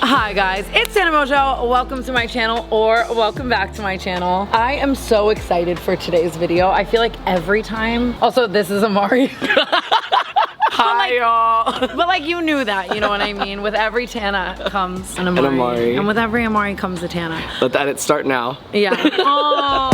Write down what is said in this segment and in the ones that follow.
Hi guys, it's Tana Mongeau. Welcome to my channel, or welcome back to my channel. I am so excited for today's video. I feel like every time, also this is Amari. Hi y'all. But like you knew that, you know what I mean? With every Tana comes an Amari. And with every Amari comes a Tana. Let that it start now. Yeah. Oh.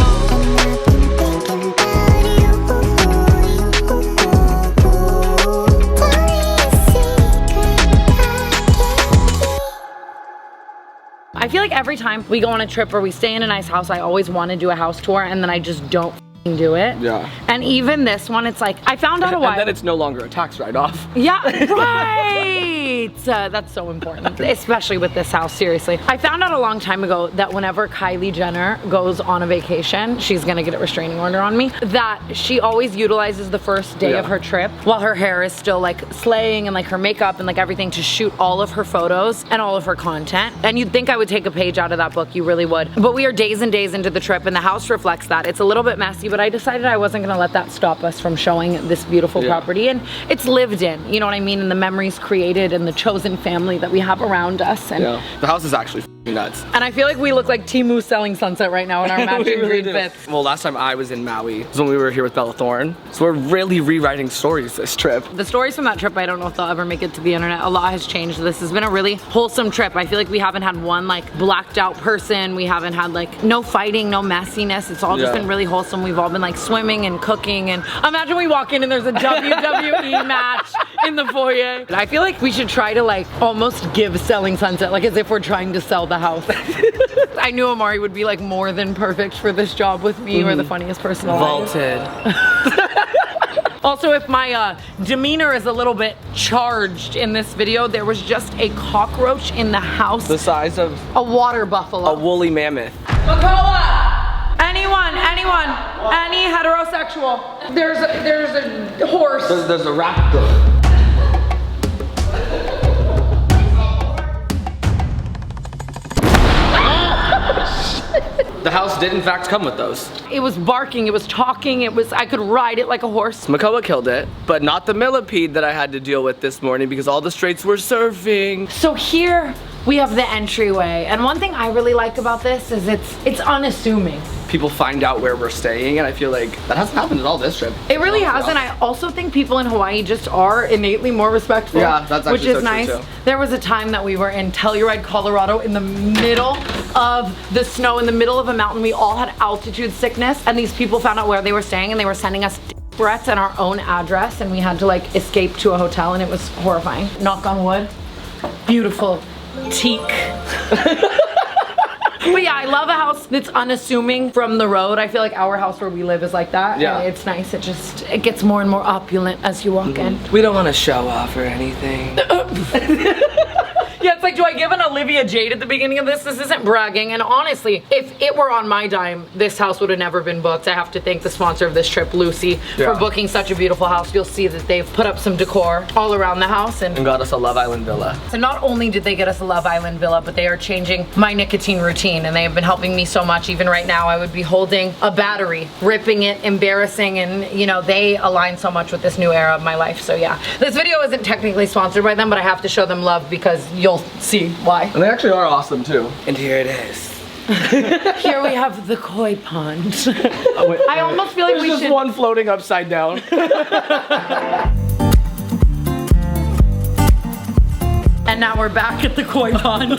I feel like every time we go on a trip or we stay in a nice house, I always want to do a house tour and then I just don't do it. Yeah. And even this one, it's like, I found out a while. And then it's no longer a tax write-off. Yeah, right. That's so important, especially with this house, seriously. I found out a long time ago that whenever Kylie Jenner goes on a vacation, she's gonna get a restraining order on me, that she always utilizes the first day of her trip while her hair is still like slaying and like her makeup and like everything to shoot all of her photos and all of her content. And you'd think I would take a page out of that book, you really would. But we are days and days into the trip and the house reflects that. It's a little bit messy, but I decided I wasn't gonna let that stop us from showing this beautiful property. And it's lived in, you know what I mean? And the memories created and the chosen family that we have around us. And the house is actually nuts. And I feel like we look like Timu selling Sunset right now in our matching green fits. Well, last time I was in Maui was when we were here with Bella Thorne. So we're really rewriting stories this trip. The stories from that trip, I don't know if they'll ever make it to the internet. A lot has changed. This has been a really wholesome trip. I feel like we haven't had one like blacked out person. We haven't had like no fighting, no messiness. It's all just been really wholesome. We've all been like swimming and cooking, and imagine we walk in and there's a WWE match in the foyer. I feel like we should try to like almost give Selling Sunset, like as if we're trying to sell the house. I knew Amari would be like more than perfect for this job with me. We're the funniest person alive. Vaulted. Also, if my demeanor is a little bit charged in this video, there was just a cockroach in the house. The size of a water buffalo. A woolly mammoth. Makoa! Anyone, any heterosexual. There's a horse. There's a raptor. The house did in fact come with those. It was barking, it was talking, I could ride it like a horse. Makoa killed it, but not the millipede that I had to deal with this morning because all the straits were surfing. So here we have the entryway, and one thing I really like about this is it's unassuming. People find out where we're staying, and I feel like that hasn't happened at all this trip. It really has, and I also think people in Hawaii just are innately more respectful. Yeah, that's actually which is so nice. True too. There was a time that we were in Telluride, Colorado, in the middle of the snow, in the middle of a mountain. We all had altitude sickness, and these people found out where they were staying, and they were sending us threats and our own address, and we had to like escape to a hotel, and it was horrifying. Knock on wood. Beautiful teak. But yeah, I love a house that's unassuming from the road. I feel like our house where we live is like that. Yeah. It's nice. It gets more and more opulent as you walk in. We don't want to show off or anything. Yeah, it's like, do I give an Olivia Jade at the beginning of this? This isn't bragging. And honestly, if it were on my dime, this house would have never been booked. I have to thank the sponsor of this trip, Lucy, for booking such a beautiful house. You'll see that they've put up some decor all around the house. And got us a Love Island villa. So not only did they get us a Love Island villa, but they are changing my nicotine routine. And they have been helping me so much. Even right now, I would be holding a battery, ripping it, embarrassing. And you know, they align so much with this new era of my life. So yeah, this video isn't technically sponsored by them, but I have to show them love because you'll see why. And they actually are awesome too. And here it is. Here we have the koi pond. Oh, wait, I almost feel like there's just one floating upside down. And now we're back at the koi pond.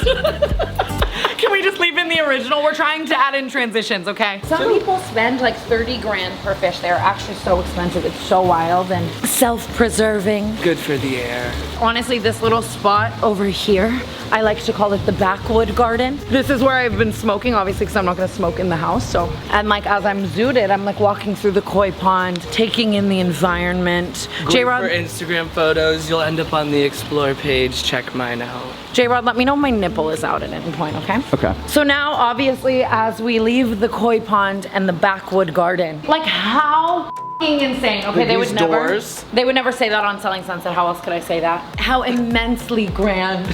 Can we just leave in the original? We're trying to add in transitions, okay? Some people spend like 30 grand per fish. They're actually so expensive. It's so wild and self-preserving. Good for the air. Honestly, this little spot over here, I like to call it the backwood garden. This is where I've been smoking, obviously, because I'm not gonna smoke in the house. So, and like as I'm zooted, I'm like walking through the koi pond, taking in the environment. J-Rod, for Instagram photos, you'll end up on the explore page. Check mine out. J-Rod, let me know if my nipple is out at any point, okay? Okay. So now, obviously, as we leave the koi pond and the backwood garden, like how insane. Okay, they would never say that on Selling Sunset. How else could I say that? How immensely grand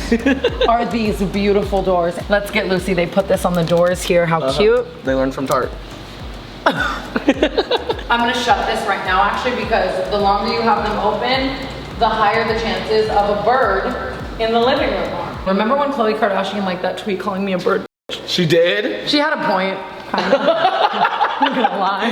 are these beautiful doors. Let's get Lucy. They put this on the doors here. How cute. They learned from Tarte. I'm gonna shut this right now actually because the longer you have them open, the higher the chances of a bird in the living room are. Remember when Khloe Kardashian liked that tweet calling me a bird? She did? She had a point, kind of. I'm not gonna lie.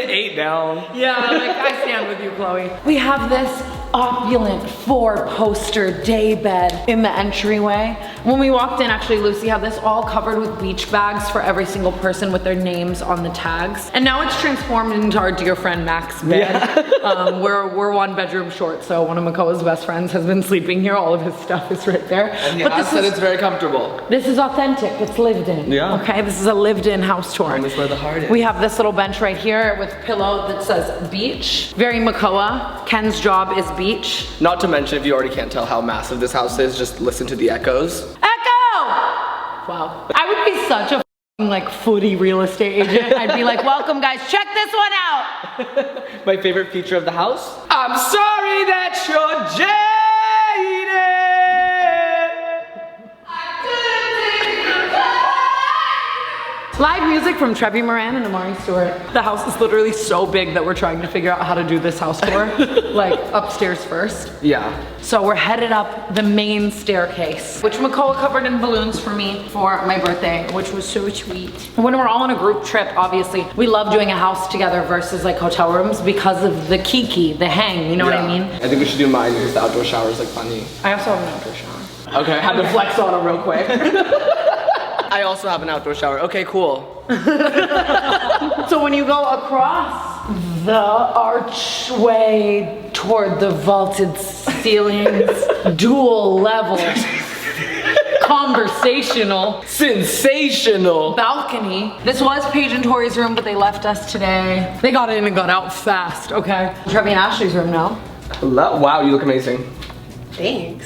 8 down. Yeah, like I stand with you, Khloe. We have this opulent 4-poster day bed in the entryway. When we walked in, actually, Lucy had this all covered with beach bags for every single person with their names on the tags. And now it's transformed into our dear friend Mac's bed. Yeah. We're 1 bedroom short, so one of Makoa's best friends has been sleeping here. All of his stuff is right there. And he has said it's very comfortable. This is authentic. It's lived in. Yeah. Okay, this is a lived in house tour. Home is where the heart is. We have this little bench right here with a pillow that says beach. Very Makoa. Ken's job is beach. Not to mention, if you already can't tell how massive this house is, just listen to the echoes. Echo! Wow. I would be such a like footy real estate agent. I'd be like, welcome guys, check this one out. My favorite feature of the house? I'm sorry that you're jaded. Live music from Trevi Moran and Amari Stewart. The house is literally so big that we're trying to figure out how to do this house tour. Like upstairs first. Yeah. So we're headed up the main staircase, which Makoa covered in balloons for me for my birthday, which was so sweet. When we're all on a group trip, obviously, we love doing a house together versus like hotel rooms because of the kiki, the hang, you know what I mean? I think we should do mine because the outdoor shower is like funny. I also have an outdoor shower. Okay, I had to flex on it real quick. I also have an outdoor shower. Okay, cool. So when you go across the archway toward the vaulted ceilings, dual level, conversational, sensational balcony. This was Paige and Tori's room, but they left us today. They got in and got out fast, okay? Trevi and Ashley's room now. Wow, you look amazing. Thanks.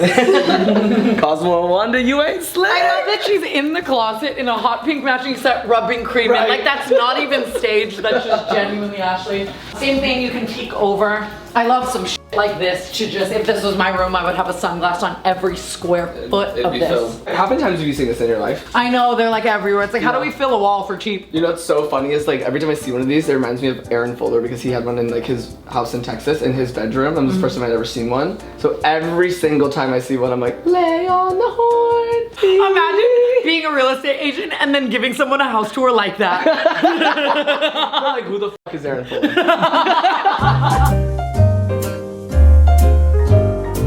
Cosmo Wanda, you ain't slick. I love that she's in the closet in a hot pink matching set rubbing cream in. Like that's not even staged, that's just genuinely Ashley. Same thing, you can peek over. I love some shit like this to just, if this was my room, I would have a sunglass on every square foot of this. Filled. How many times have you seen this in your life? I know, they're like everywhere. It's like, how do we fill a wall for cheap? You know what's so funny is like every time I see one of these, it reminds me of Aaron Fuller because he had one in like his house in Texas in his bedroom. And this is the first time I'd ever seen one. So every single time I see one, I'm like, lay on the horn. Baby. Imagine being a real estate agent and then giving someone a house tour like that. Like, who the fuck is Aaron Fuller?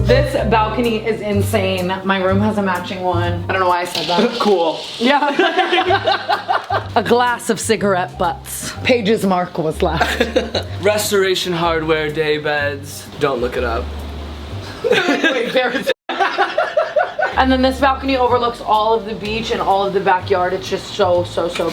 This balcony is insane. My room has a matching one. I don't know why I said that. Cool. Yeah. A glass of cigarette butts. Paige's mark was left. Restoration Hardware day beds. Don't look it up. Wait, and then this balcony overlooks all of the beach and all of the backyard. It's just so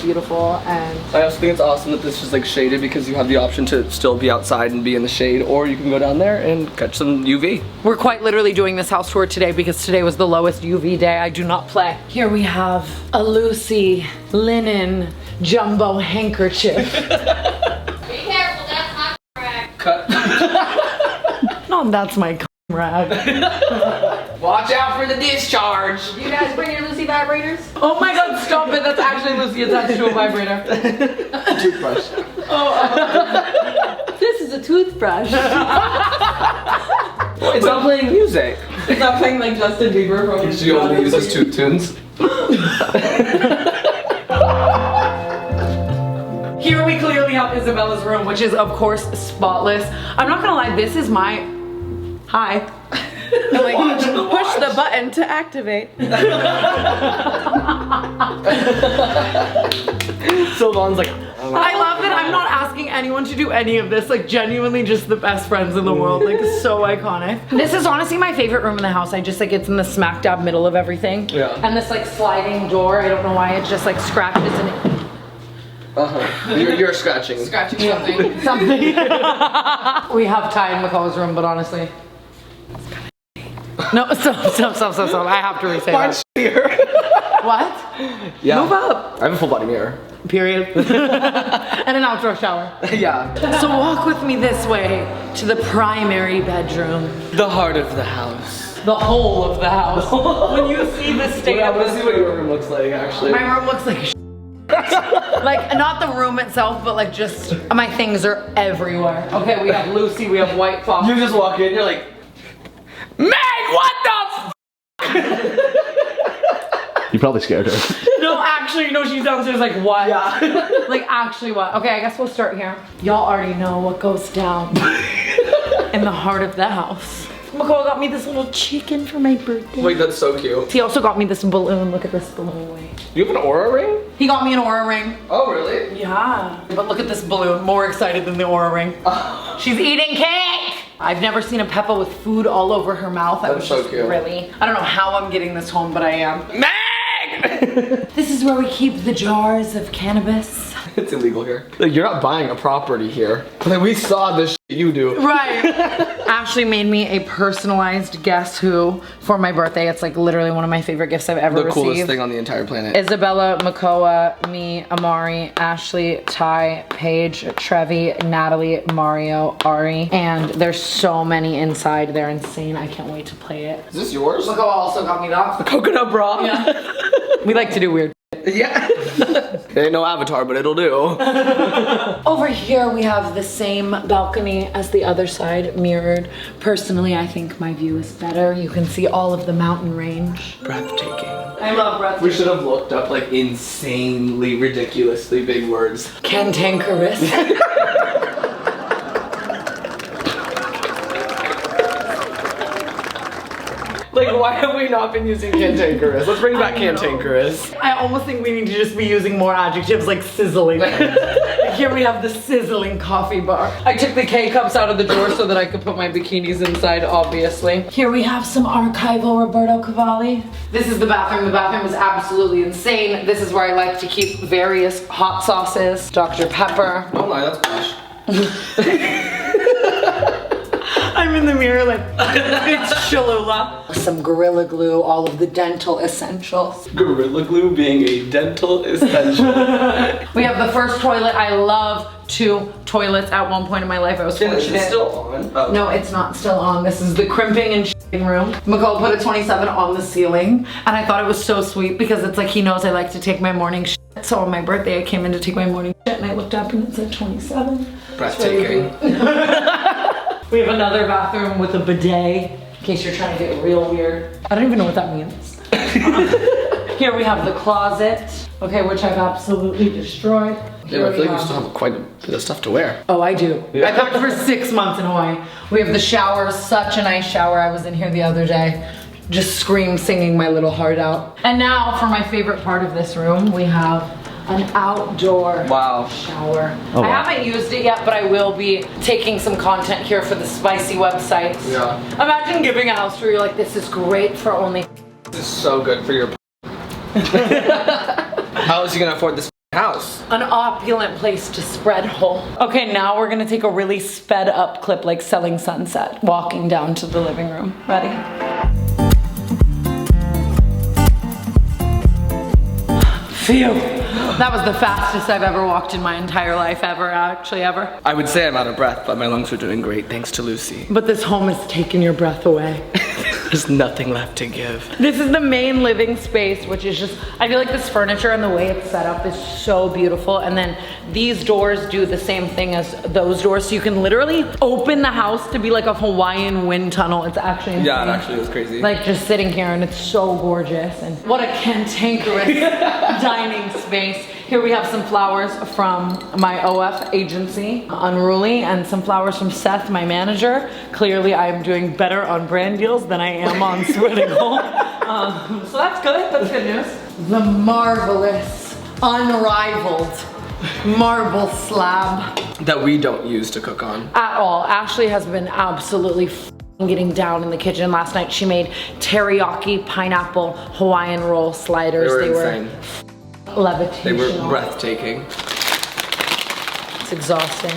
beautiful. And I also think it's awesome that this is like shaded because you have the option to still be outside and be in the shade, or you can go down there and catch some UV. We're quite literally doing this house tour today because today was the lowest UV day. I do not play. Here we have a Lucy linen jumbo handkerchief. Be careful, that's not correct. Cut. No, that's my rag. Watch out for the discharge. Do you guys bring your Lucy vibrators? Oh my god, stop it. That's actually Lucy attached to a vibrator. Toothbrush. This is a toothbrush. It's not playing music. It's not playing like Justin Bieber from She only uses tube tunes. Here we clearly have Isabella's room, which is of course spotless. I'm not gonna lie, this is my hi. I'm like, push the button to activate. Sylvan's like, I love that I'm not asking anyone to do any of this. Like genuinely just the best friends in the world. Like so iconic. This is honestly my favorite room in the house. I just like, it's in the smack dab middle of everything. Yeah. And this like sliding door, I don't know why, it just like scratches and You're scratching. Scratching something. something. We have Ty in Makoa's room, but honestly. No, stop. I have to re-say that. Here. What? Yeah. Move up. I have a full body mirror. Period. And an outdoor shower. Yeah. So walk with me this way to the primary bedroom. The heart of the house. The whole of the house. When you see the state I of want to this see what your room. room looks like, actually. My room looks like like not the room itself, but like just my things are everywhere. Okay, we have Lucy, we have White Fox. You just walk in, you're like, Meg, what the f? You probably scared her. No, actually, no, she's downstairs like, what? Yeah. Like, actually what? Okay, I guess we'll start here. Y'all already know what goes down in the heart of the house. Mongeau got me this little chicken for my birthday. Wait, that's so cute. He also got me this balloon. Look at this balloon. Wait. You have an aura ring? He got me an aura ring. Oh, really? Yeah. But look at this balloon. More excited than the aura ring. She's eating cake! I've never seen a Peppa with food all over her mouth. I was so just cute. really, I don't know how I'm getting this home, but I am. This is where we keep the jars of cannabis. It's illegal here. Like, you're not buying a property here. Like, we saw this shit you do. Right. Ashley made me a personalized Guess Who for my birthday. It's like literally one of my favorite gifts I've ever The received. coolest thing on the entire planet. Isabella, Makoa, me, Amari, Ashley, Ty, Paige, Trevi, Natalie, Mario, Ari, and there's so many inside. They're insane. I can't wait to play it. Is this yours? Makoa also got me that. Coconut bra? Yeah. We like to do weird. Yeah. It ain't no avatar, but it'll do. Over here we have the same balcony as the other side, mirrored. Personally, I think my view is better. You can see all of the mountain range. Breathtaking. I love breathtaking. We should have looked up like insanely, ridiculously big words. Cantankerous. Like, why have we not been using cantankerous? Let's bring back cantankerous. I almost think we need to just be using more adjectives like sizzling. Like here we have the sizzling coffee bar. I took the K-cups out of the drawer so that I could put my bikinis inside, obviously. Here we have some archival Roberto Cavalli. This is the bathroom. The bathroom is absolutely insane. This is where I like to keep various hot sauces, Dr. Pepper. Don't lie, that's posh. I'm in the mirror like, it's Cholula. Some Gorilla Glue, all of the dental essentials. Gorilla Glue being a dental essential. We have the first toilet. I love 2 toilets at one point in my life. I was fortunate. It's still on? Oh. No, it's not still on. This is the crimping and shitting room. Mongeau put a 27 on the ceiling, and I thought it was so sweet because it's like he knows I like to take my morning shit. So on my birthday, I came in to take my morning shit, and I looked up and it said 27. Breathtaking. We have another bathroom with a bidet, in case you're trying to get real weird. I don't even know what that means. Here we have the closet, okay, which I've absolutely destroyed. Yeah, I feel like you still have quite a bit of stuff to wear. Oh, I do. I packed for 6 months in Hawaii. We have the shower, such a nice shower. I was in here the other day, just singing my little heart out. And now for my favorite part of this room, we have an outdoor shower. Oh, wow. I haven't used it yet, but I will be taking some content here for the spicy websites. Yeah. Imagine giving a house where you're like, this is great for only. This is so good for your How is he gonna afford this house? An opulent place to spread hole. Okay, now we're gonna take a really sped up clip like Selling Sunset, walking down to the living room. Ready? Phew. That was the fastest I've ever walked in my entire life ever. I would say I'm out of breath, but my lungs are doing great thanks to Lucy. But this home has taken your breath away. There's nothing left to give. This is the main living space, which is just, I feel like this furniture and the way it's set up is so beautiful. And then these doors do the same thing as those doors. So you can literally open the house to be like a Hawaiian wind tunnel. It's actually insane. Yeah, it actually is crazy. Like just sitting here and it's so gorgeous. And what a cantankerous dining space. Here we have some flowers from my OF agency, Unruly, and some flowers from Seth, my manager. Clearly I am doing better on brand deals than I am on sweating hole. So that's good, that's good news. The marvelous, unrivaled marble slab. That we don't use to cook on. At all. Ashley has been absolutely getting down in the kitchen. Last night she made teriyaki pineapple Hawaiian roll sliders. They were insane. Levitation. They were breathtaking. It's exhausting.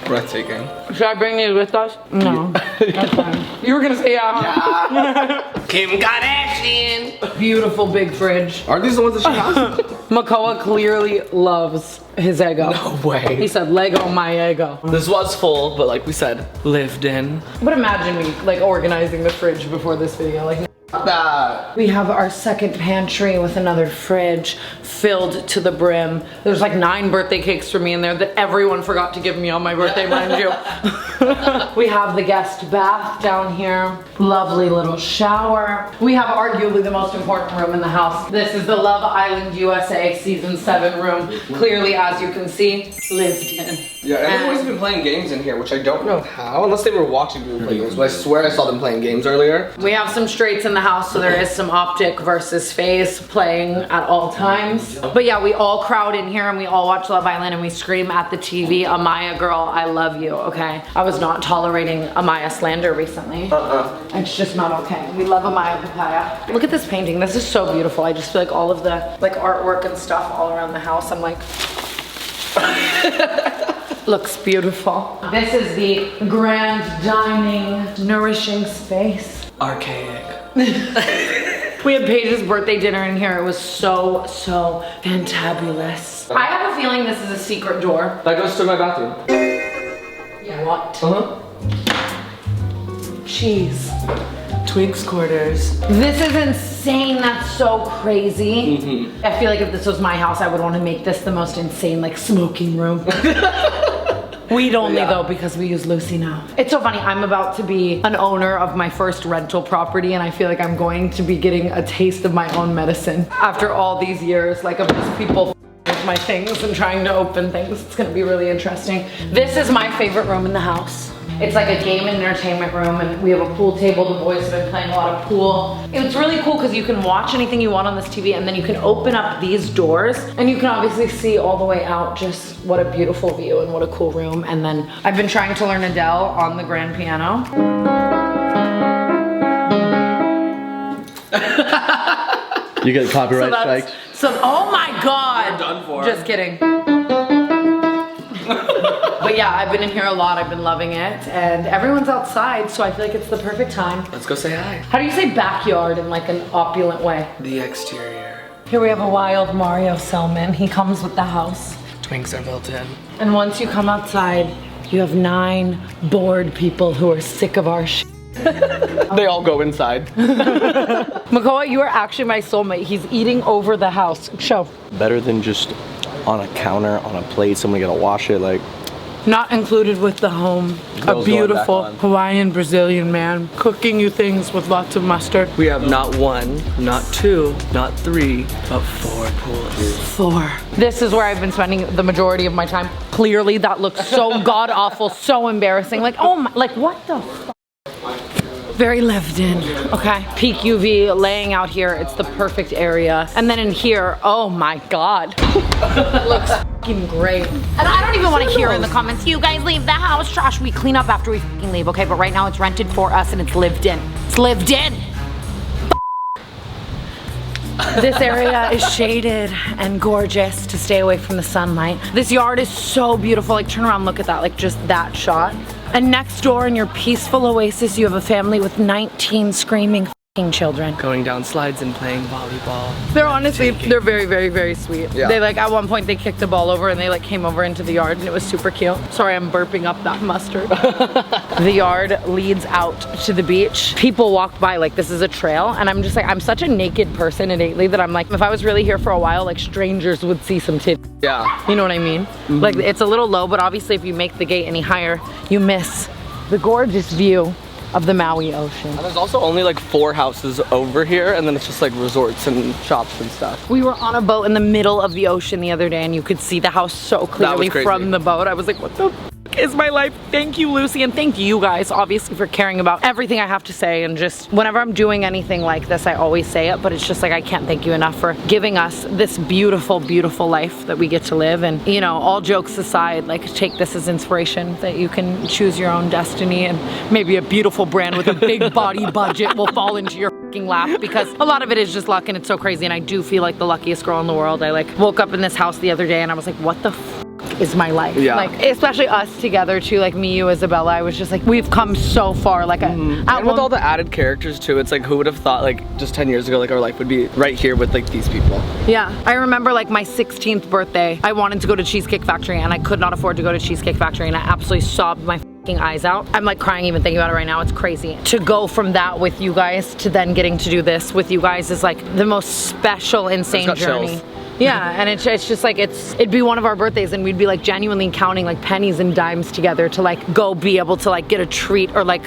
Breathtaking. Should I bring these with us? No. That's fine. You were gonna say yeah. Kim Kardashian. Beautiful big fridge. Aren't these the ones that she has? Makoa clearly loves his Eggo. No way. He said, Lego my Eggo. This was full, but like we said, lived in. But imagine me like organizing the fridge before this video. Like That. We have our second pantry with another fridge filled to the brim. There's like 9 birthday cakes for me in there that everyone forgot to give me on my birthday, mind you. We have the guest bath down here. Lovely little shower. We have arguably the most important room in the house. This is the Love Island USA season 7 room. Clearly, as you can see, lived in. Yeah, everyone's been playing games in here, which I don't know how, unless they were watching people play games, but I swear I saw them playing games earlier. We have some straights in the house, so there is some optic versus phase playing at all times. But yeah, we all crowd in here and we all watch Love Island and we scream at the TV, Amaya girl, I love you, okay? I was not tolerating Amaya slander recently. It's just not okay. We love Amaya Papaya. Look at this painting, this is so beautiful. I just feel like all of the like artwork and stuff all around the house, I'm like, looks beautiful. This is the grand dining, nourishing space. Archaic. We had Paige's birthday dinner in here. It was so fantabulous. I have a feeling this is a secret door. That goes to my bathroom. What? Cheese. Twink's quarters. This is insane. That's so crazy. I feel like if this was my house, I would want to make this the most insane, like, smoking room. We'd only though, because we use Lucy now. It's so funny, I'm about to be an owner of my first rental property and I feel like I'm going to be getting a taste of my own medicine. After all these years, like, of just people with my things and trying to open things, it's gonna be really interesting. This is my favorite room in the house. It's like a game and entertainment room and we have a pool table. The boys have been playing a lot of pool. It's really cool because you can watch anything you want on this TV and then you can open up these doors and you can obviously see all the way out. Just what a beautiful view and what a cool room. And then I've been trying to learn Adele on the grand piano. You get copyright strikes. So, oh my God. We're done for. Just kidding. But yeah, I've been in here a lot, I've been loving it, and everyone's outside, so I feel like it's the perfect time. Let's go say hi. How do you say backyard in like an opulent way? The exterior. Here we have a wild Mario Selman. He comes with the house. Twinks are built in. And once you come outside, you have 9 bored people who are sick of our shit. They all go inside. Mongeau, you are actually my soulmate. He's eating over the house. Show. Better than just on a counter, on a plate, someone gotta wash it, like. Not included with the home. A beautiful Hawaiian Brazilian man cooking you things with lots of mustard. We have not 1, not 2, not 3, but 4 pools. 4. This is where I've been spending the majority of my time. Clearly that looks so god awful, so embarrassing. Like, oh my, like what the fuck? Very lived in, okay? Peak UV laying out here, it's the perfect area. And then in here, oh my God. Looks fucking great. And I don't even want to hear in the comments, you guys leave the house trash. We clean up after we fucking leave, okay? But right now it's rented for us and it's lived in. It's lived in. This area is shaded and gorgeous to stay away from the sunlight. This yard is so beautiful. Like, turn around, look at that, like just that shot. And next door in your peaceful oasis, you have a family with 19 screaming f***ing children. Going down slides and playing volleyball. They're honestly, they're very, very, very sweet. Yeah. They like, at one point they kicked the ball over and they like came over into the yard and it was super cute. Sorry, I'm burping up that mustard. The yard leads out to the beach. People walk by like this is a trail and I'm just like, I'm such a naked person innately that I'm like, if I was really here for a while, like strangers would see some titties. Yeah. You know what I mean? Like it's a little low, but obviously if you make the gate any higher, you miss the gorgeous view of the Maui Ocean. And there's also only like 4 houses over here and then it's just like resorts and shops and stuff. We were on a boat in the middle of the ocean the other day and you could see the house so clearly from the boat. I was like, what the f is my life? Thank you, Lucy, and thank you guys, obviously, for caring about everything I have to say. And just whenever I'm doing anything like this, I always say it, but it's just like, I can't thank you enough for giving us this beautiful, beautiful life that we get to live. And, you know, all jokes aside, like, take this as inspiration that you can choose your own destiny and maybe a beautiful brand with a big body budget will fall into your fucking lap, because a lot of it is just luck and it's so crazy. And I do feel like the luckiest girl in the world. I like woke up in this house the other day and I was like, what the f is my life? Yeah. Like, especially us together too, like me, you, Isabella, I was just like, we've come so far. Like, and with all the added characters too, it's like, who would have thought like just 10 years ago, like our life would be right here with like these people. Yeah, I remember like my 16th birthday, I wanted to go to Cheesecake Factory and I could not afford to go to Cheesecake Factory and I absolutely sobbed my eyes out. I'm like crying even thinking about it right now. It's crazy. To go from that with you guys to then getting to do this with you guys is like the most special, insane journey. Chills. Yeah, and it's just like it'd be one of our birthdays and we'd be like genuinely counting like pennies and dimes together to like go be able to like get a treat or like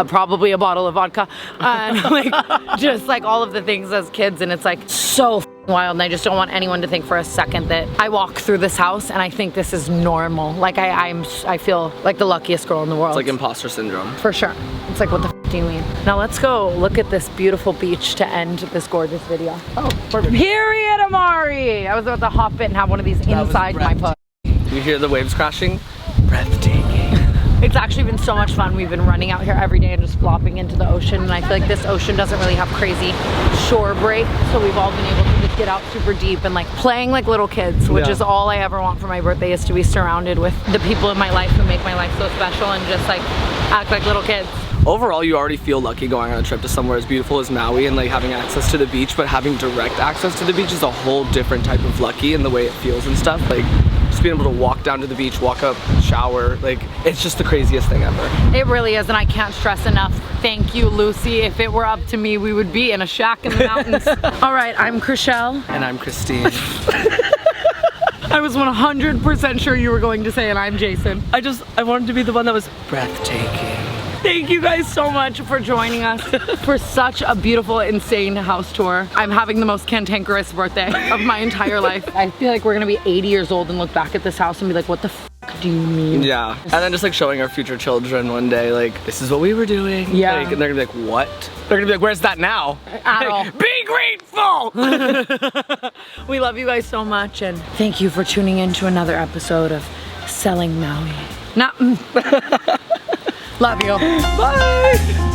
probably a bottle of vodka and like just like all of the things as kids, and it's like so wild, and I just don't want anyone to think for a second that I walk through this house and I think this is normal. Like I feel like the luckiest girl in the world. It's like imposter syndrome. For sure. It's like, what the f do you mean? Now let's go look at this beautiful beach to end this gorgeous video. Oh, perfect. Period, Amari! I was about to hop in and have one of these inside my putt. You hear the waves crashing? Breathtaking. It's actually been so much fun. We've been running out here every day and just flopping into the ocean, and I feel like this ocean doesn't really have crazy shore break, so we've all been able to just get out super deep and like playing like little kids, which is all I ever want for my birthday, is to be surrounded with the people in my life who make my life so special and just like act like little kids. Overall, you already feel lucky going on a trip to somewhere as beautiful as Maui and like having access to the beach, but having direct access to the beach is a whole different type of lucky in the way it feels and stuff. Like just being able to walk down to the beach, walk up, shower, like it's just the craziest thing ever. It really is, and I can't stress enough. Thank you, Lucy. If it were up to me, we would be in a shack in the mountains. All right, I'm Chriselle. And I'm Christine. I was 100% sure you were going to say, and I'm Jason. I wanted to be the one that was breathtaking. Thank you guys so much for joining us for such a beautiful, insane house tour. I'm having the most cantankerous birthday of my entire life. I feel like we're gonna be 80 years old and look back at this house and be like, what the f do you mean? Yeah, and then just like showing our future children one day, like, this is what we were doing. Yeah. Like, and they're gonna be like, what? They're gonna be like, where's that now? At all. Be grateful! We love you guys so much, and thank you for tuning in to another episode of Selling Maui. Love you. Bye!